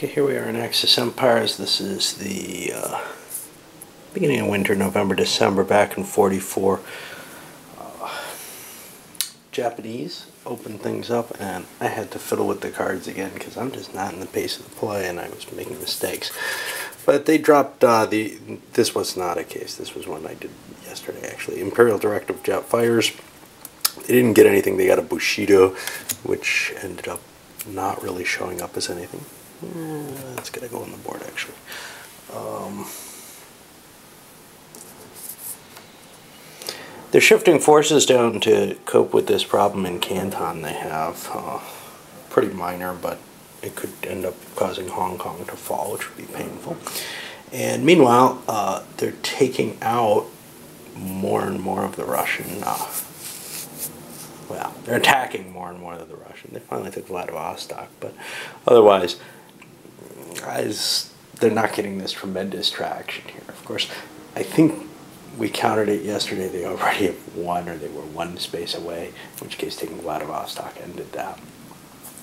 Okay, here we are in Axis Empires. This is the beginning of winter, November, December, back in 44. Japanese opened things up, and I had to fiddle with the cards again because I'm just not in the pace of the play, and I was making mistakes. But they dropped this was not a case. This was one I did yesterday, actually. Imperial Directive Jet Fires. They didn't get anything. They got a Bushido, which ended up not really showing up as anything. That's gonna go on the board, actually. They're shifting forces down to cope with this problem in Canton they have. Pretty minor, but it could end up causing Hong Kong to fall, which would be painful. And meanwhile, they're taking out more and more of the Russian. Well, they're attacking more and more of the Russian. They finally took Vladivostok, but otherwise, they're not getting this tremendous traction here. Of course, I think we counted it yesterday. They already have won, or they were one space away, in which case taking Vladivostok ended that.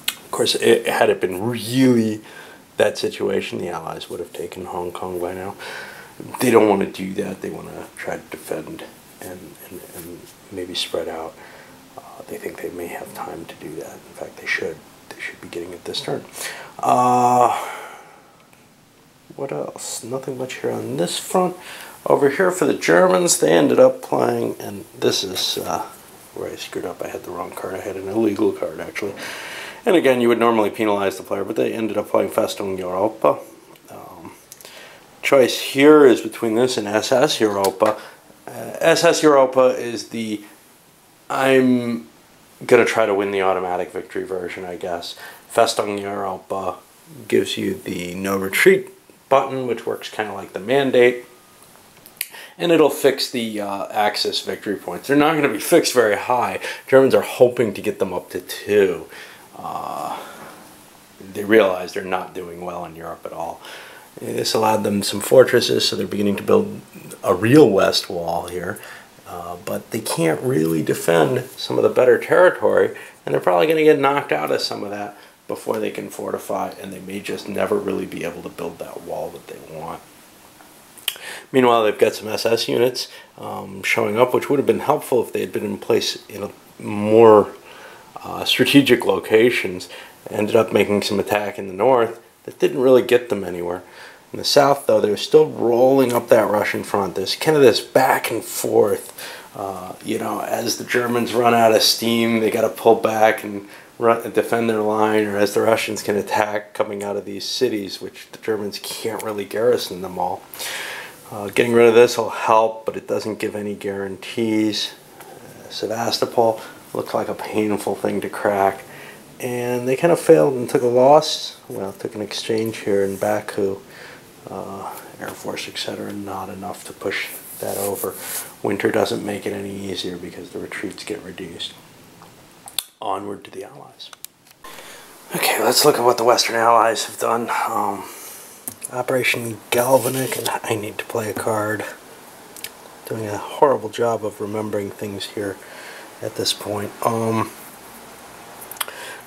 Of course, had it been really that situation, the Allies would have taken Hong Kong by now. They don't want to do that. They want to try to defend and maybe spread out. They think they may have time to do that. In fact, they should. They should be getting it this turn. What else? Nothing much here on this front. Over here for the Germans, they ended up playing, and this is where I screwed up. I had the wrong card. I had an illegal card, actually. And again, you would normally penalize the player, but they ended up playing Festung Europa. Choice here is between this and SS Europa. SS Europa is the I'm going to try to win the automatic victory version, I guess. Festung Europa gives you the no retreat button, which works kind of like the mandate. And it'll fix the Axis victory points. They're not going to be fixed very high. Germans are hoping to get them up to 2. They realize they're not doing well in Europe at all. This allowed them some fortresses, so they're beginning to build a real west wall here. But they can't really defend some of the better territory, and they're probably going to get knocked out of some of that before they can fortify, and they may just never really be able to build that wall that they want. Meanwhile, they've got some SS units showing up, which would have been helpful if they had been in place in a more strategic locations. Ended up making some attack in the north that didn't really get them anywhere. In the south, though, they're still rolling up that Russian front. There's kind of this back and forth. You know, as the Germans run out of steam, they got to pull back and defend their line, or as the Russians can attack coming out of these cities, which the Germans can't really garrison them all. Getting rid of this will help, but it doesn't give any guarantees. Sevastopol looked like a painful thing to crack, and they kind of failed and took a loss. Well, took an exchange here in Baku, Air Force, etc. Not enough to push that over. Winter doesn't make it any easier because the retreats get reduced. Onward to the Allies. Okay, let's look at what the Western Allies have done. Operation Galvanic, and I need to play a card. Doing a horrible job of remembering things here at this point.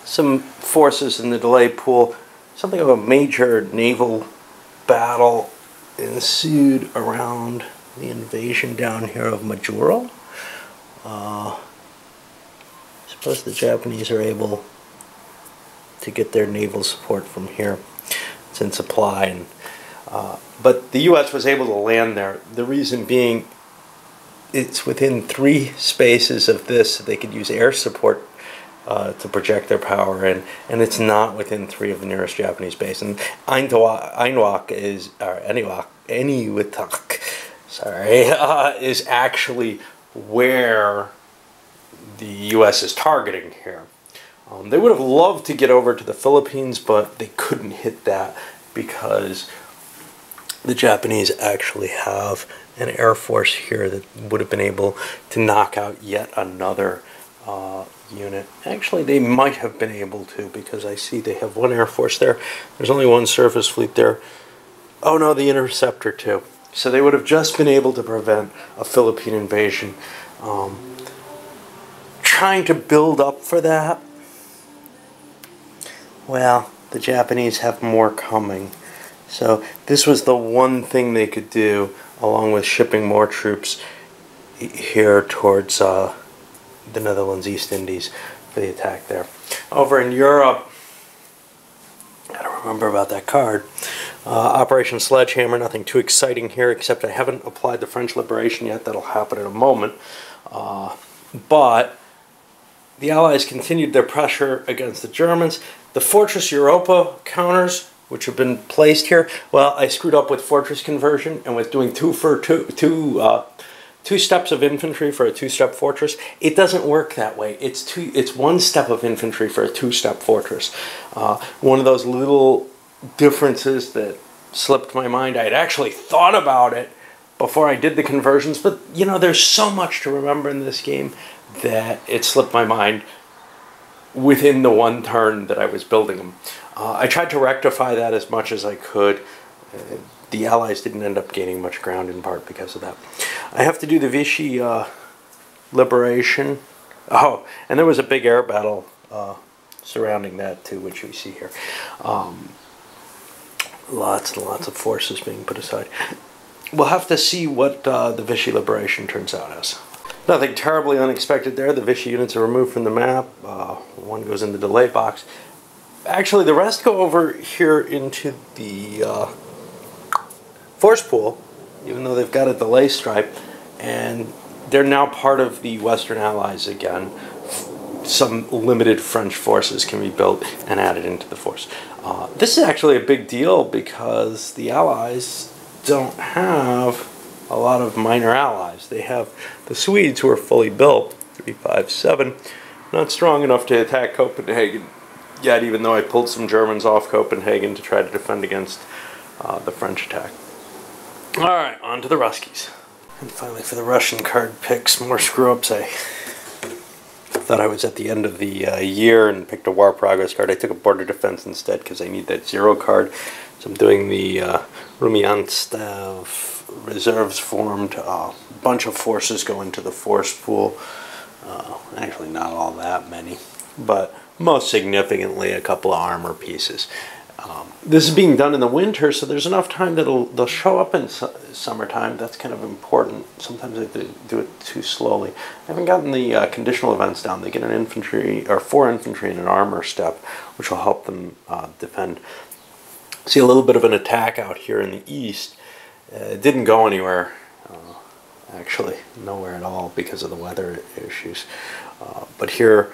Some forces in the delay pool. Something of a major naval battle ensued around the invasion down here of Majuro. I suppose the Japanese are able to get their naval support from here. It's in supply, and but the U.S. was able to land there. The reason being, it's within 3 spaces of this, so they could use air support to project their power in, and it's not within 3 of the nearest Japanese base. And Eniwak is, or Eniwetak, sorry, is actually where the U.S. is targeting here. They would have loved to get over to the Philippines, but they couldn't hit that because the Japanese actually have an air force here that would have been able to knock out yet another unit. Actually, they might have been able to, because I see they have 1 air force there. There's only 1 surface fleet there. Oh no, the interceptor too. So they would have just been able to prevent a Philippine invasion. Trying to build up for that. Well, the Japanese have more coming. So this was the one thing they could do, along with shipping more troops here towards the Netherlands East Indies for the attack there. Over in Europe, I don't remember about that card. Operation Sledgehammer, nothing too exciting here, except I haven't applied the French Liberation yet. That'll happen in a moment. But the Allies continued their pressure against the Germans. The Fortress Europa counters, which have been placed here, well, I screwed up with fortress conversion and with doing two steps of infantry for a two-step fortress. It doesn't work that way. It's one step of infantry for a two-step fortress. One of those little differences that slipped my mind. I had actually thought about it before I did the conversions, but you know, there's so much to remember in this game that it slipped my mind within the one turn that I was building them. I tried to rectify that as much as I could. The Allies didn't end up gaining much ground, in part because of that. I have to do the Vichy liberation. Oh, and there was a big air battle surrounding that too, which we see here. Lots and lots of forces being put aside. We'll have to see what the Vichy liberation turns out as. Nothing terribly unexpected there. The Vichy units are removed from the map. One goes in the delay box. Actually, the rest go over here into the force pool, even though they've got a delay stripe, and they're now part of the Western Allies again. Some limited French forces can be built and added into the force. This is actually a big deal because the Allies don't have a lot of minor allies. They have the Swedes, who are fully built, 357, not strong enough to attack Copenhagen yet, even though I pulled some Germans off Copenhagen to try to defend against the French attack. Alright, on to the Ruskies. And finally for the Russian card picks, more screw-ups. I thought I was at the end of the year and picked a War Progress card. I took a Border Defense instead because I need that 0 card. So I'm doing the Rumianstev reserves formed. A bunch of forces go into the force pool. Actually not all that many, but most significantly a couple of armor pieces. This is being done in the winter, so there's enough time that they'll show up in summertime. That's kind of important. Sometimes they do it too slowly. I haven't gotten the conditional events down. They get an infantry, or 4 infantry and an armor step, which will help them defend. See a little bit of an attack out here in the east. It didn't go anywhere, actually nowhere at all because of the weather issues. But here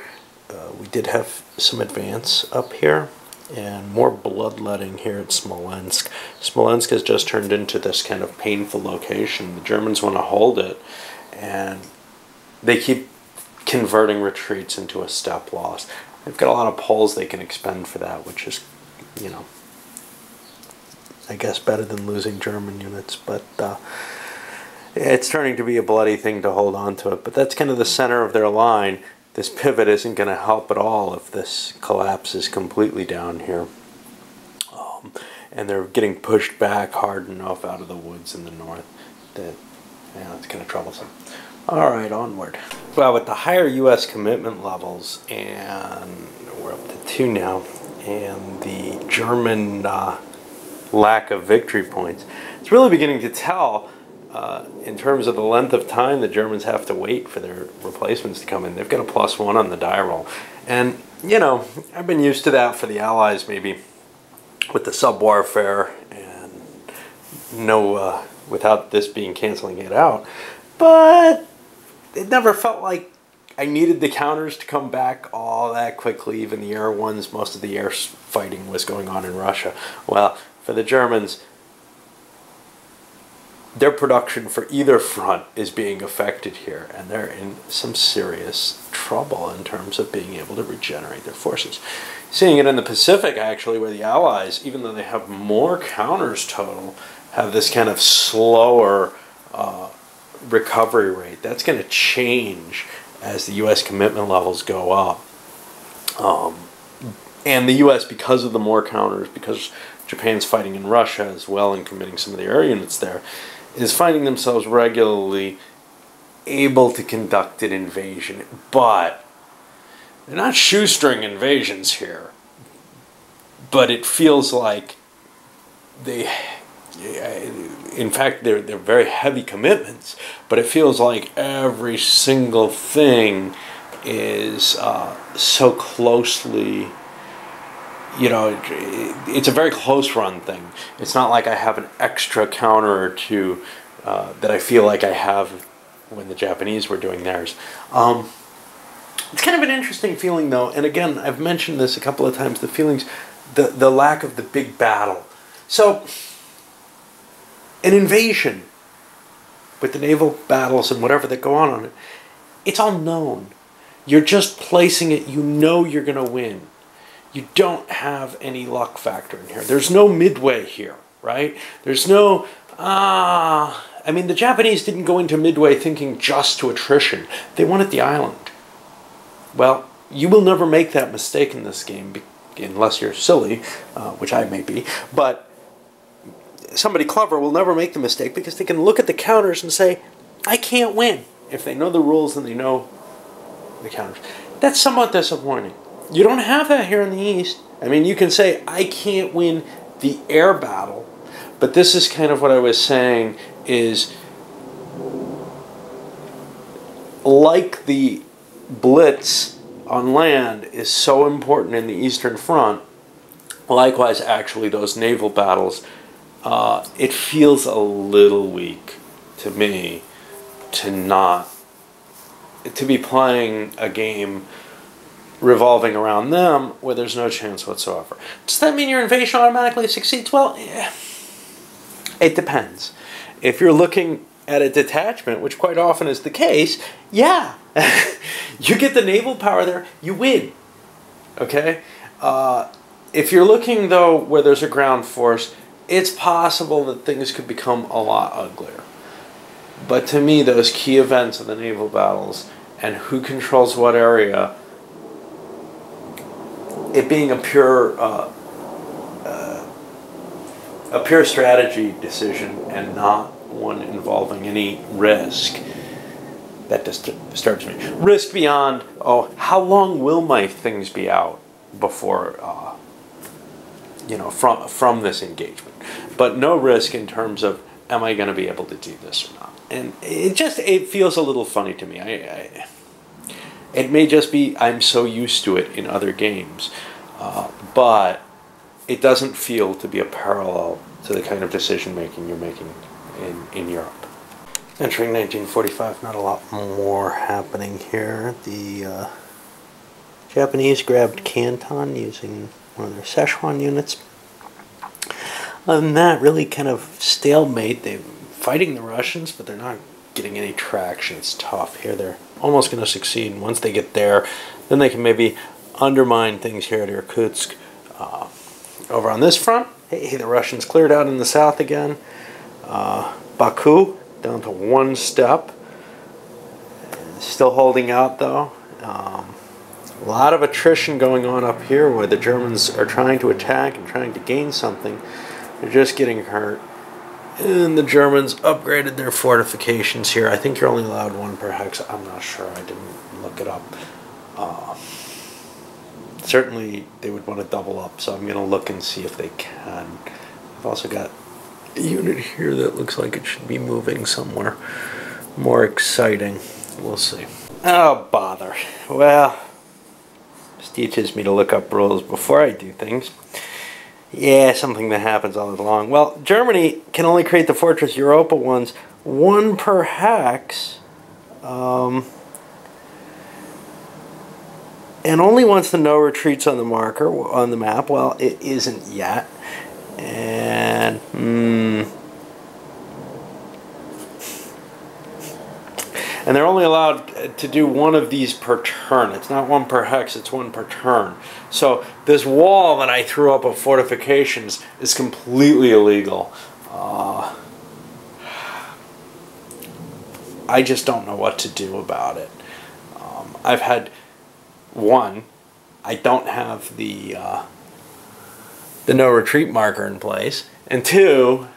we did have some advance up here and more bloodletting here at Smolensk. Smolensk has just turned into this kind of painful location. The Germans want to hold it, and they keep converting retreats into a step loss. They've got a lot of poles they can expend for that, which is, you know, I guess better than losing German units, but it's turning to be a bloody thing to hold on to it. But that's kind of the center of their line. This pivot isn't going to help at all if this collapses completely down here. And they're getting pushed back hard enough out of the woods in the north that, yeah, it's kind of troublesome. All right, onward. Well, with the higher U.S. commitment levels, and we're up to 2 now, and the German lack of victory points, it's really beginning to tell in terms of the length of time the Germans have to wait for their replacements to come in. They've got a +1 on the die roll. And, you know, I've been used to that for the Allies, maybe with the sub-warfare and no, without this being canceling it out. But it never felt like I needed the counters to come back all that quickly. Even the air ones, most of the air fighting was going on in Russia. Well, for the Germans, their production for either front is being affected here, and they're in some serious trouble in terms of being able to regenerate their forces. Seeing it in the Pacific, actually, where the Allies, even though they have more counters total, have this kind of slower recovery rate. That's going to change as the U.S. commitment levels go up. And the U.S., because of the more counters, because Japan's fighting in Russia as well and committing some of the air units there, is finding themselves regularly able to conduct an invasion. But they're not shoestring invasions here. but it feels like they, in fact, they're very heavy commitments, but it feels like every single thing is so closely, it's a very close run thing. It's not like I have an extra counter or two that I feel like I have when the Japanese were doing theirs. It's kind of an interesting feeling, though, and again, I've mentioned this a couple of times, the lack of the big battle. So, an invasion, with the naval battles and whatever that go on it, it's all known. You're just placing it, you know you're going to win. You don't have any luck factor in here. There's no midway here, right? There's no, the Japanese didn't go into midway thinking just to attrition. They wanted the island. Well, you will never make that mistake in this game, unless you're silly, which I may be, but somebody clever will never make the mistake because they can look at the counters and say, I can't win. If they know the rules and they know the counters. That's somewhat disappointing. You don't have that here in the East. I mean, you can say, I can't win the air battle, but this is kind of what I was saying is, like the blitz on land is so important in the Eastern Front, likewise, actually, those naval battles, it feels a little weak to me to be playing a game revolving around them where there's no chance whatsoever. Does that mean your invasion automatically succeeds? Well, yeah, it depends. If you're looking at a detachment, which quite often is the case, yeah, you get the naval power there, you win. Okay? If you're looking, though, where there's a ground force, it's possible that things could become a lot uglier. But to me, those key events of the naval battles and who controls what area, it being a pure strategy decision and not one involving any risk, that disturbs me. Risk beyond, how long will my things be out before, from this engagement? But no risk in terms of, am I going to be able to do this or not? And it feels a little funny to me. It may just be I'm so used to it in other games, but it doesn't feel to be a parallel to the kind of decision making you're making in Europe. Entering 1945, not a lot more happening here. The Japanese grabbed Canton using one of their Szechuan units. Other than that, really kind of stalemate. They're fighting the Russians, but they're not getting any traction. It's tough. Here they're almost going to succeed. And once they get there, then they can maybe undermine things here at Irkutsk. Over on this front, hey, the Russians cleared out in the south again. Baku, down to one step. Still holding out, though. A lot of attrition going on up here where the Germans are trying to attack and trying to gain something. They're just getting hurt. And the Germans upgraded their fortifications here. I think you're only allowed one per hex. I'm not sure. I didn't look it up. Certainly they would want to double up, so I'm going to look and see if they can. I've also got a unit here that looks like it should be moving somewhere more exciting. We'll see. Oh, bother. Well, this teaches me to look up rules before I do things. Yeah, something that happens all along. Well, Germany can only create the Fortress Europa ones, one per hex, and only once the no retreats on the marker, on the map. Well, it isn't yet. And, and they're only allowed to do one of these per turn. It's not one per hex, it's one per turn. So this wall that I threw up of fortifications is completely illegal. I just don't know what to do about it. I've had, one, I don't have the no retreat marker in place, and two,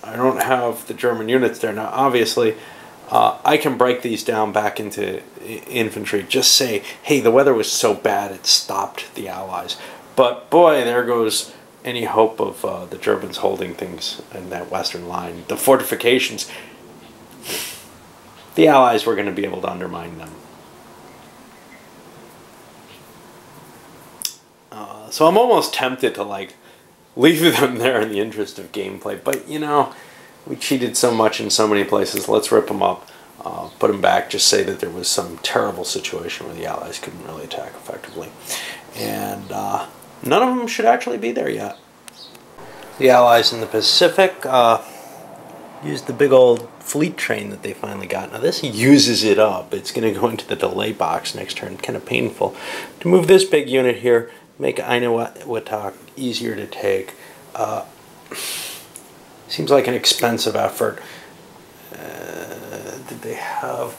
I don't have the German units there. Now, obviously, I can break these down back into infantry. Just say, hey, the weather was so bad it stopped the Allies. But boy, there goes any hope of the Germans holding things in that western line. The fortifications, the Allies were going to be able to undermine them. So I'm almost tempted to like leave them there in the interest of gameplay. But you know, we cheated so much in so many places. Let's rip them up, put them back, just say that there was some terrible situation where the Allies couldn't really attack effectively. And none of them should actually be there yet. The Allies in the Pacific used the big old fleet train that they finally got. Now this uses it up. It's going to go into the delay box next turn. Kind of painful. To move this big unit here, make Eniwetok easier to take. Seems like an expensive effort. Did they have...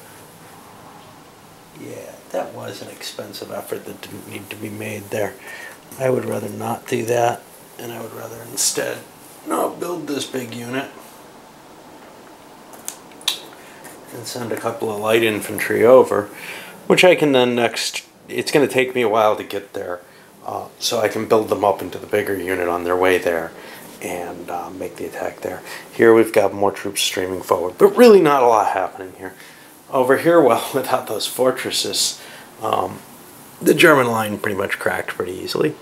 Yeah, that was an expensive effort that didn't need to be made there. I would rather not do that, and I would rather instead not build this big unit and send a couple of light infantry over, which I can then next... It's going to take me a while to get there, so I can build them up into the bigger unit on their way there and make the attack there. Here we've got more troops streaming forward, but really not a lot happening here. Over here, well, without those fortresses, the German line pretty much cracked pretty easily.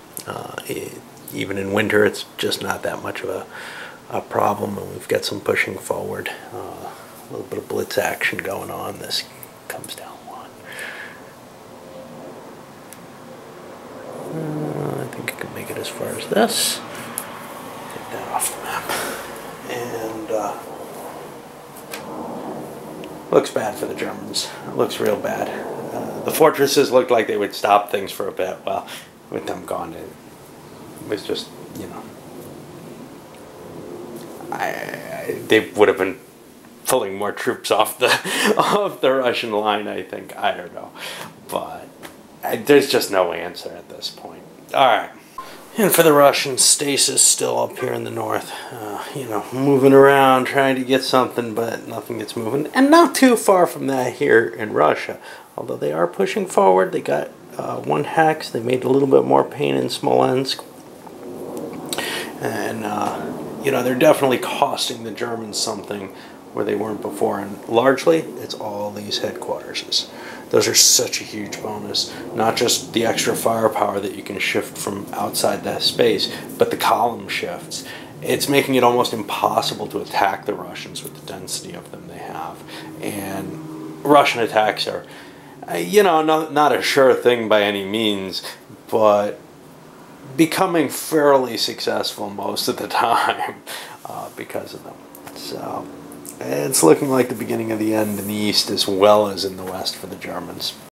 Even in winter, it's just not that much of a problem, and we've got some pushing forward. A little bit of blitz action going on. This comes down one. I think I can make it as far as this. Take that off the map. And looks bad for the Germans. It looks real bad. The fortresses looked like they would stop things for a bit. Well, with them gone, it was just, you know, they would have been pulling more troops off the Russian line, I think. I don't know, but there's just no answer at this point. All right, and for the Russians, stasis still up here in the north. You know, moving around, trying to get something, but nothing gets moving. And not too far from that here in Russia, although they are pushing forward. They got one hex. They made a little bit more pain in Smolensk, and you know, they're definitely costing the Germans something where they weren't before, and largely it's all these headquarters. Those are such a huge bonus. Not just the extra firepower that you can shift from outside that space, but the column shifts. It's making it almost impossible to attack the Russians with the density of them they have. And Russian attacks are, you know, not a sure thing by any means, but becoming fairly successful most of the time because of them. So it's looking like the beginning of the end in the east as well as in the west for the Germans.